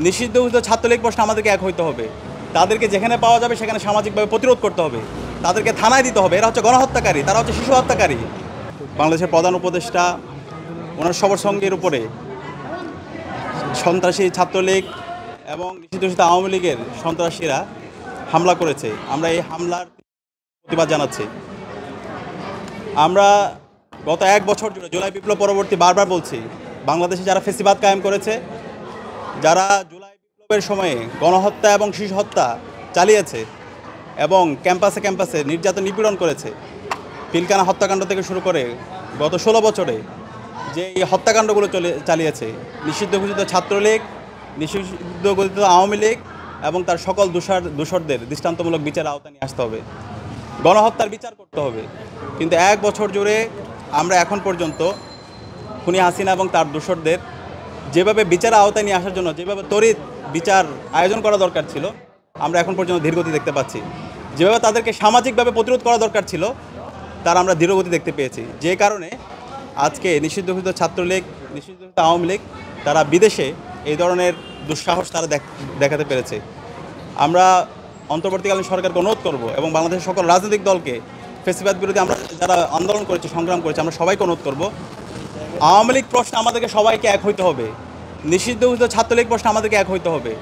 নিষিদ্ধ ঘোষিত ছাত্রলীগ প্রশ্নে আমাদেরকে এক হইতে হবে। তাদেরকে যেখানে পাওয়া যাবে সেখানে সামাজিকভাবে প্রতিরোধ করতে হবে। তাদেরকে থানায় দিতে হবে। এরা হচ্ছে গণহত্যাকারী, তারা হচ্ছে শিশু হত্যাকারী। বাংলাদেশের প্রধান উপদেষ্টা ওনার সবার সঙ্গের উপরে সন্ত্রাসী ছাত্রলীগ এবং নিষিদ্ধ ঘোষিত আওয়ামী লীগের সন্ত্রাসীরা হামলা করেছে। আমরা এই হামলার প্রতিবাদ জানাচ্ছি। আমরা গত 1 বছর জুড়ে জুলাই বিপ্লব পরবর্তী বারবার বলছি, বাংলাদেশে যারা ফ্যাসিবাদ কায়েম করেছে, যারা জুলাই বিপ্লবের সময়ে গণহত্যা এবং শিশু হত্যা চালিয়েছে এবং ক্যাম্পাসে ক্যাম্পাসে নির্যাতন নিপীড়ন করেছে, পিলখানা হত্যাকাণ্ড থেকে শুরু করে গত 16 বছরে যে এই হত্যাকাণ্ডগুলো চালিয়েছে, নিষিদ্ধ ঘোষিত ছাত্রলীগ, নিষিদ্ধ ঘোষিত আওয়ামী লীগ এবং তার সকল দোষরদের দৃষ্টান্তমূলক বিচার আওতায় নিয়ে আসতে হবে। গণহত্যার বিচার করতে হবে। কিন্তু 1 বছর জুড়ে আমরা এখন পর্যন্ত খুনি হাসিনা এবং তার দোষরদের যেভাবে বিচার আওতায় নিয়ে আসার জন্য যেভাবে তড়িৎ বিচার আয়োজন করা দরকার ছিল, আমরা এখন পর্যন্ত ধীরগতি দেখতে পাচ্ছি। যেভাবে তাদেরকে সামাজিকভাবে প্রতিরোধ করা দরকার ছিল, তার আমরা ধীরগতি দেখতে পেয়েছি। যে কারণে আজকে নিষিদ্ধ ঘোষিত ছাত্রলীগ, নিষিদ্ধ ঘোষিত আওয়ামী লীগ তারা বিদেশে এই ধরনের দুঃসাহস তারা দেখাতে পেরেছে। আমরা অন্তর্বর্তীকালীন সরকারকে অনুরোধ করব এবং বাংলাদেশের সকল রাজনৈতিক দলকে ফ্যাসিবাদ বিরোধী আমরা যারা আন্দোলন করেছি, সংগ্রাম করেছি, আমরা সবাইকে অনুরোধ করব, আওয়ামী লীগ প্রশ্নে আমাদেরকে সবাইকে এক হইতে হবে। নিষিদ্ধ ঘোষিত ছাত্রলীগ প্রশ্নে আমাদেরকে এক হইতে হবে।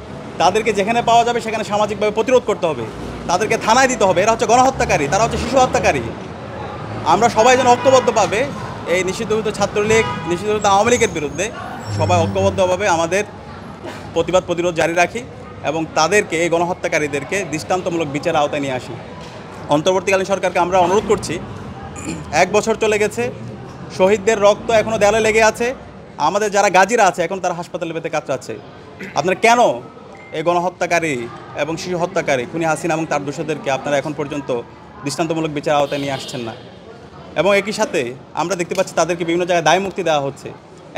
তাদেরকে যেখানে পাওয়া যাবে সেখানে সামাজিকভাবে প্রতিরোধ করতে হবে। তাদেরকে থানায় দিতে হবে। এরা হচ্ছে গণহত্যাকারী, তারা হচ্ছে শিশু হত্যাকারী। আমরা সবাই যেন ঐক্যবদ্ধভাবে এই নিষিদ্ধ ঘোষিত ছাত্রলীগ, নিষিদ্ধ ঘোষিত আওয়ামী লীগের বিরুদ্ধে সবাই ঐক্যবদ্ধভাবে আমাদের প্রতিরোধ জারি রাখি এবং তাদেরকে, এই গণহত্যাকারীদেরকে দৃষ্টান্তমূলক বিচার আওতায় নিয়ে আসি। অন্তর্বর্তীকালীন সরকারকে আমরা অনুরোধ করছি, 1 বছর চলে গেছে, শহীদদের রক্ত এখনও দেয়ালে লেগে আছে, আমাদের যারা গাজীরা আছে এখন তারা হাসপাতালে পেতে কাতরাচ্ছে। আপনারা কেন এই গণহত্যাকারী এবং শিশু হত্যাকারী খুনি হাসিনা এবং তার দোষরদেরকে আপনারা এখন পর্যন্ত দৃষ্টান্তমূলক বিচার আওতায় নিয়ে আসছেন না? এবং একই সাথে আমরা দেখতে পাচ্ছি তাদেরকে বিভিন্ন জায়গায় দায় মুক্তি দেওয়া হচ্ছে।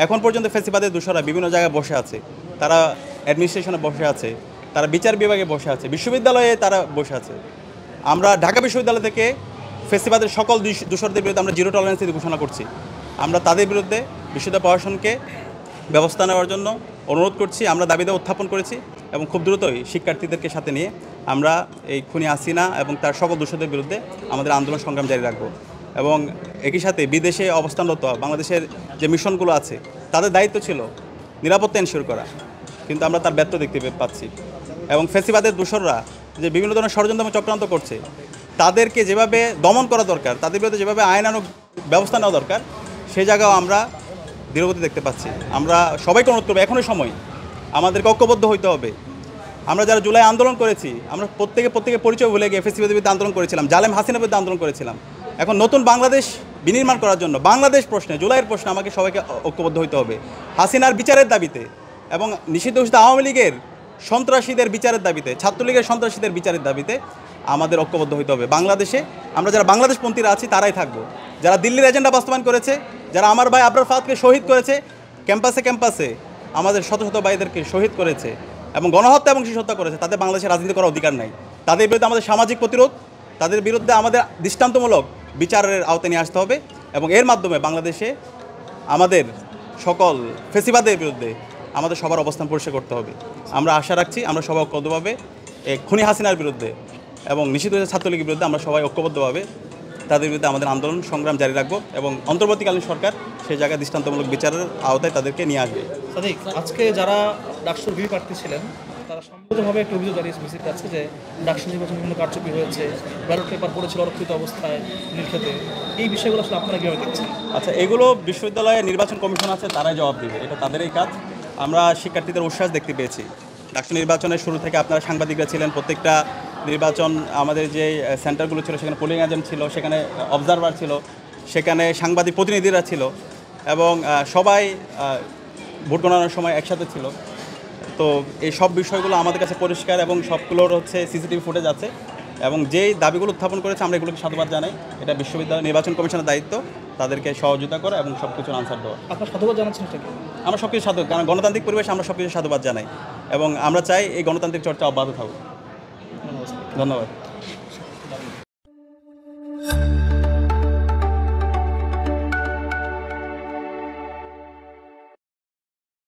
এখন পর্যন্ত ফ্যাসিবাদের দোষরা বিভিন্ন জায়গায় বসে আছে, তারা অ্যাডমিনিস্ট্রেশনে বসে আছে, তারা বিচার বিভাগে বসে আছে, বিশ্ববিদ্যালয়ে তারা বসে আছে। আমরা ঢাকা বিশ্ববিদ্যালয় থেকে ফ্যাসিবাদের সকল দোষরদের বিরুদ্ধে আমরা জিরো টলারেন্স ঘোষণা করছি। আমরা তাদের বিরুদ্ধে বিশ্ববিদ্যালয় প্রশাসনকে ব্যবস্থা নেওয়ার জন্য অনুরোধ করছি। আমরা দাবিদাওয়া উত্থাপন করেছি এবং খুব দ্রুতই শিক্ষার্থীদেরকে সাথে নিয়ে আমরা এই খুনি হাসিনা এবং তার সকল দোষরদের বিরুদ্ধে আমাদের আন্দোলন সংগ্রাম জারি রাখবো। এবং একই সাথে বিদেশে অবস্থানরত বাংলাদেশের যে মিশনগুলো আছে, তাদের দায়িত্ব ছিল নিরাপত্তা এনশিওর করা, কিন্তু আমরা তার ব্যর্থ দেখতে পাচ্ছি। এবং ফ্যাসিবাদের দোসররা যে বিভিন্ন ধরনের ষড়যন্ত্র চক্রান্ত করছে, তাদেরকে যেভাবে দমন করা দরকার, তাদের বিরুদ্ধে যেভাবে আইনানুগ ব্যবস্থা নেওয়া দরকার, সেই জায়গাও আমরা ধীরগতি দেখতে পাচ্ছি। আমরা সবাইকে অনুরোধ করবো, এখনই সময়, আমাদেরকে ঐক্যবদ্ধ হইতে হবে। আমরা যারা জুলাই আন্দোলন করেছি, আমরা প্রত্যেকে পরিচয় ভুলে গিয়ে ফ্যাসিবাদের বিরুদ্ধে আন্দোলন করেছিলাম, জালেম হাসিনার বিরুদ্ধে আন্দোলন করেছিলাম। এখন নতুন বাংলাদেশ বিনির্মাণ করার জন্য বাংলাদেশ প্রশ্নে, জুলাইয়ের প্রশ্নে আমাকে সবাইকে ঐক্যবদ্ধ হইতে হবে। হাসিনার বিচারের দাবিতে এবং নিষিদ্ধ ঘোষিত আওয়ামী লীগের সন্ত্রাসীদের বিচারের দাবিতে, ছাত্রলীগের সন্ত্রাসীদের বিচারের দাবিতে আমাদের ঐক্যবদ্ধ হইতে হবে। বাংলাদেশে আমরা যারা বাংলাদেশপন্থীরা আছি তারাই থাকবো। যারা দিল্লির এজেন্ডা বাস্তবায়ন করেছে, যারা আমার ভাই আবরার ফাহাদকে শহীদ করেছে, ক্যাম্পাসে ক্যাম্পাসে আমাদের শত শত ভাইদেরকে শহীদ করেছে এবং গণহত্যা এবং শিশু হত্যা করেছে, তাদের বাংলাদেশে রাজনীতি করার অধিকার নাই। তাদের বিরুদ্ধে আমাদের সামাজিক প্রতিরোধ, তাদের বিরুদ্ধে আমাদের দৃষ্টান্তমূলক বিচারের আওতায় নিয়ে আসতে হবে এবং এর মাধ্যমে বাংলাদেশে আমাদের সকল ফ্যাসিবাদের বিরুদ্ধে আমাদের সবার অবস্থান পরিষ্কার করতে হবে। আমরা আশা রাখছি আমরা সবাই ঐক্যবদ্ধভাবে এই খুনি হাসিনার বিরুদ্ধে এবং নিষিদ্ধ ছাত্রলীগের বিরুদ্ধে আমরা সবাই ঐক্যবদ্ধভাবে তাদের বিরুদ্ধে আমাদের আন্দোলন সংগ্রাম জারি রাখবো এবং অন্তর্বর্তীকালীন সরকার সেই জায়গায় দৃষ্টান্তমূলক বিচারের আওতায় তাদেরকে নিয়ে আসবে। সাদিক, আজকে যারা ডাকসুর ভিপি প্রার্থী ছিলেন তারা সম্মিলিতভাবে একটা অভিযোগ জানিয়েছে বিসিবির কাছে যে ডাকসু নির্বাচন বিভিন্ন কারচুপি হয়েছে, ব্যালট পেপার পড়েছিল অরক্ষিত অবস্থায় নীলক্ষেতে। এই বিষয়গুলো আসলে আপনারা কীভাবে দেখছেন? আচ্ছা, এগুলো বিশ্ববিদ্যালয়ে নির্বাচন কমিশন আছে, তারাই জবাব দেবে, এটা তাদেরই কাজ। আমরা শিক্ষার্থীদের উচ্ছ্বাস দেখতে পেয়েছি। ডাকসু নির্বাচনের শুরু থেকে আপনারা সাংবাদিকরা ছিলেন, প্রত্যেকটা নির্বাচন আমাদের যে সেন্টারগুলো ছিল সেখানে পোলিং এজেন্ট ছিল, সেখানে অবজারভার ছিল, সেখানে সাংবাদিক প্রতিনিধিরা ছিল এবং সবাই ভোট গণনার সময় একসাথে ছিল। তো এই সব বিষয়গুলো আমাদের কাছে পরিষ্কার এবং সবগুলোর হচ্ছে সিসিটিভি ফুটেজ আছে এবং যেই দাবিগুলো উত্থাপন করেছে আমরা এগুলোকে সাধুবাদ জানাই। এটা বিশ্ববিদ্যালয় নির্বাচন কমিশনের দায়িত্ব তাদেরকে সহযোগিতা করা এবং সব কিছুর আনসার দেওয়া। আপনার সাধুবাদ জানাচ্ছেন সেটা? আমরা সব কিছু কারণ গণতান্ত্রিক পরিবেশে আমরা সব কিছু সাধুবাদ জানাই এবং আমরা চাই এই গণতান্ত্রিক চর্চা অব্যাহত থাকুক। ধন্যবাদ।